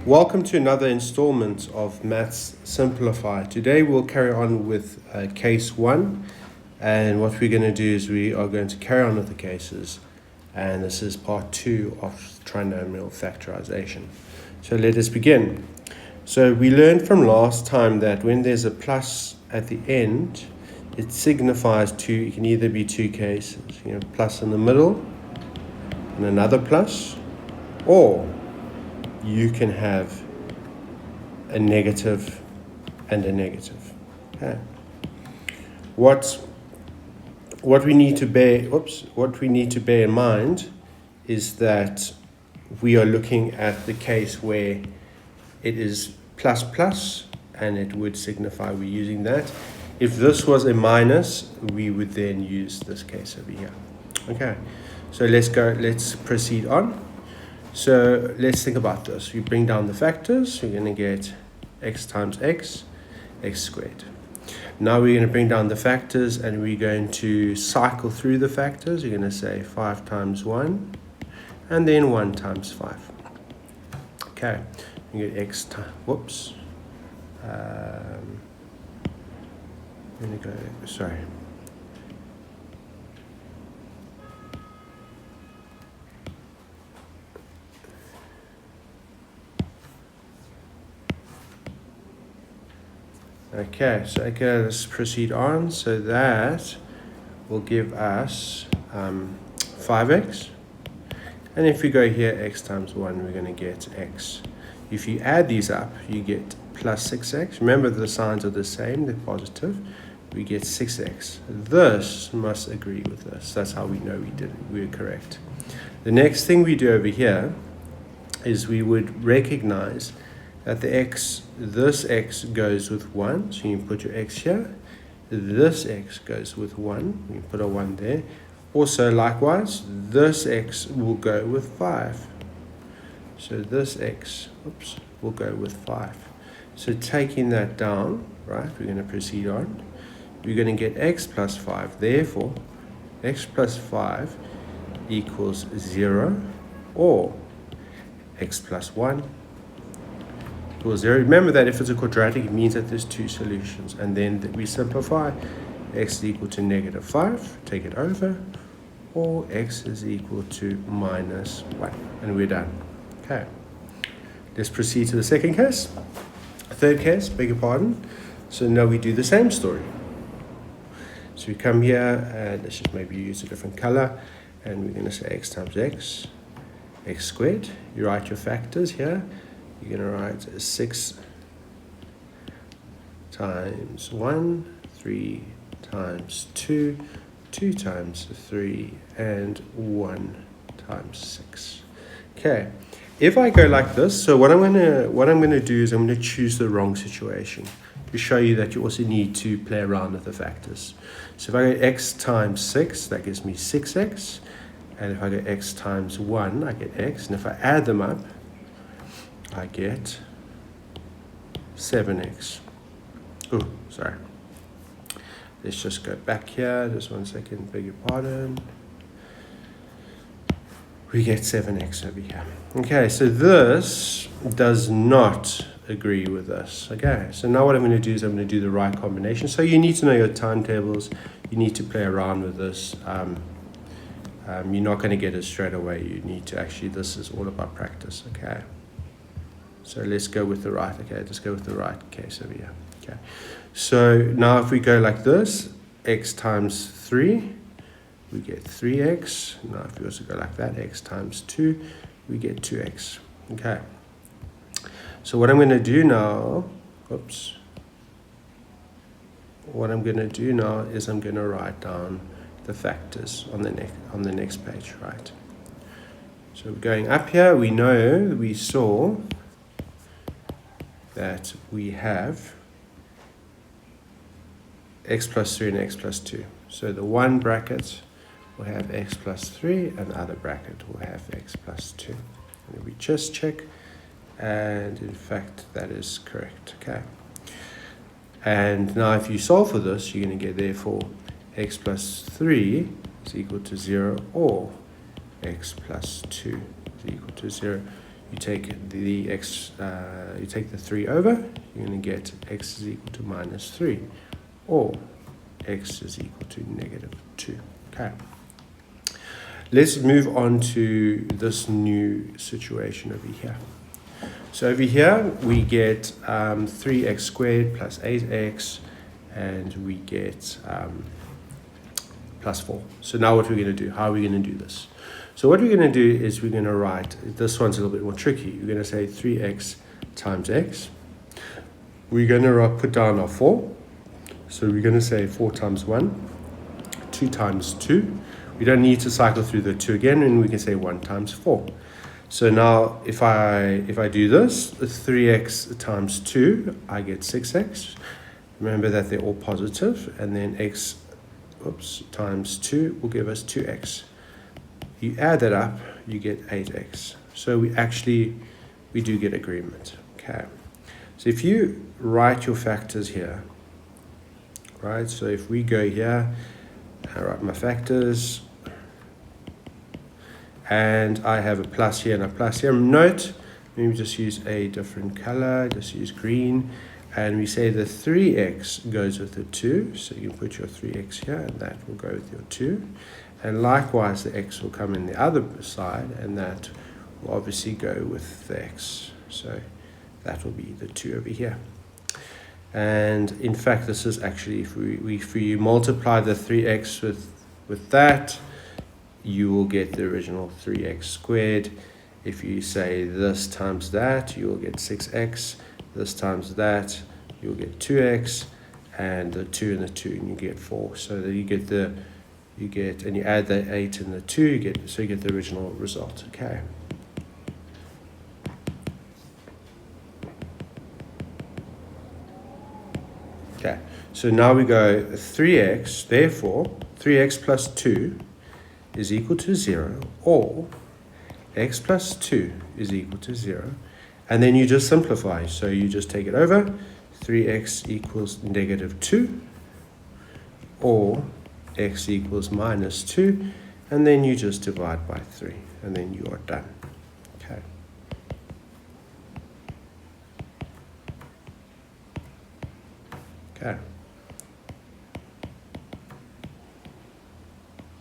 Welcome to another installment of Maths Simplified. Today we'll carry on with case 1, and what we're going to do is we are going to carry on with the cases, and this is part 2 of trinomial factorization. So let us begin. So we learned from last time that when there's a plus at the end, it signifies two. It can either be two cases, plus in the middle and another plus, or you can have a negative and a negative. Okay. What we need to bear in mind is that we are looking at the case where it is plus plus, and it would signify we're using that. If this was a minus, we would then use this case over here. Okay, so let's proceed on. So let's think about this. We bring down the factors. We're going to get x times x squared. Now we're going to bring down the factors, and we're going to cycle through the factors. We're going to say 5 times 1, and then 1 times 5. Okay, we get x times, whoops. I'm going to go, sorry. Okay, let's proceed on. So that will give us 5x. And if we go here, x times 1, we're going to get x. If you add these up, you get plus 6x. Remember, the signs are the same, they're positive. We get 6x. This must agree with this. That's how we know we were correct. The next thing we do over here is we would recognize that this x goes with 1, so you can put your x here. This x goes with 1, you can put a 1 there. Also, likewise, this x will go with 5. So this x, will go with 5. So taking that down, right, we're going to proceed on. We're going to get x plus 5. Therefore, x plus 5 equals 0, or x plus 1 equals 0. Remember that if it's a quadratic, it means that there's two solutions. And then we simplify. X is equal to negative 5. Take it over. Or x is equal to minus 1. And we're done. Okay. Let's proceed to the second case. Third case, beg your pardon. So now we do the same story. So we come here, and let's just maybe use a different color. And we're going to say x times x squared. You write your factors here. You're going to write 6 times 1, 3 times 2, 2 times 3, and 1 times 6. Okay, if I go like this, so what I'm going to do is I'm going to choose the wrong situation to show you that you also need to play around with the factors. So if I go x times 6, that gives me 6x, and if I go x times 1, I get x, and if I add them up, I get 7x. Oh, sorry. Let's just go back here. Just 1 second. Beg your pardon. We get 7x over here. Okay, so this does not agree with this. Okay, so now what I'm going to do is I'm going to do the right combination. So you need to know your timetables. You need to play around with this. You're not going to get it straight away. You need to actually, this is all about practice. Okay. So let's go with the right. Okay, let's go with the right case over here. Okay, so now if we go like this, x times 3, we get 3x. Now if we also go like that, x times 2, we get 2x. Okay, so what I'm going to do now, what I'm going to do now is I'm going to write down the factors on the next page, right? So we're going up here. We know, we saw that we have x plus 3 and x plus 2. So the one bracket will have x plus 3, and the other bracket will have x plus 2. And we just check, and in fact that is correct. Okay. And now if you solve for this, you're going to get therefore x plus 3 is equal to 0, or x plus 2 is equal to 0. you take the x, you take the 3 over, you're going to get x is equal to minus 3, or x is equal to negative 2. Okay. Let's move on to this new situation over here. So over here, we get 3x squared plus 8x, and we get plus 4. So now what we're going to do, how are we going to do this? So what we're going to do is we're going to write, this one's a little bit more tricky. We're going to say 3x times x. We're going to put down our 4. So we're going to say 4 times 1, 2 times 2. We don't need to cycle through the 2 again, and we can say 1 times 4. So now if I do this, 3x times 2, I get 6x. Remember that they're all positive, and then x times 2 will give us 2x. You add that up, you get 8x. So we do get agreement. Okay. So if you write your factors here, right? So if we go here, I write my factors, and I have a plus here and a plus here. Note, maybe just use a different color, just use green. And we say the 3x goes with the 2, so you can put your 3x here, and that will go with your 2. And likewise, the x will come in the other side, and that will obviously go with the x. So that will be the 2 over here. And in fact, this is actually, if you multiply the 3x with that, you will get the original 3x squared. If you say this times that, you will get 6x. This times that, you'll get 2x, and the 2 and the 2, and you get 4. So that you get, and you add the 8 and the 2, you get the original result. Okay. Okay. So now we go 3x. Therefore, 3x plus 2 is equal to 0, or x plus 2 is equal to 0. And then you just simplify. So you just take it over. 3x equals negative 2, or x equals minus 2. And then you just divide by 3. And then you are done. Okay. Okay.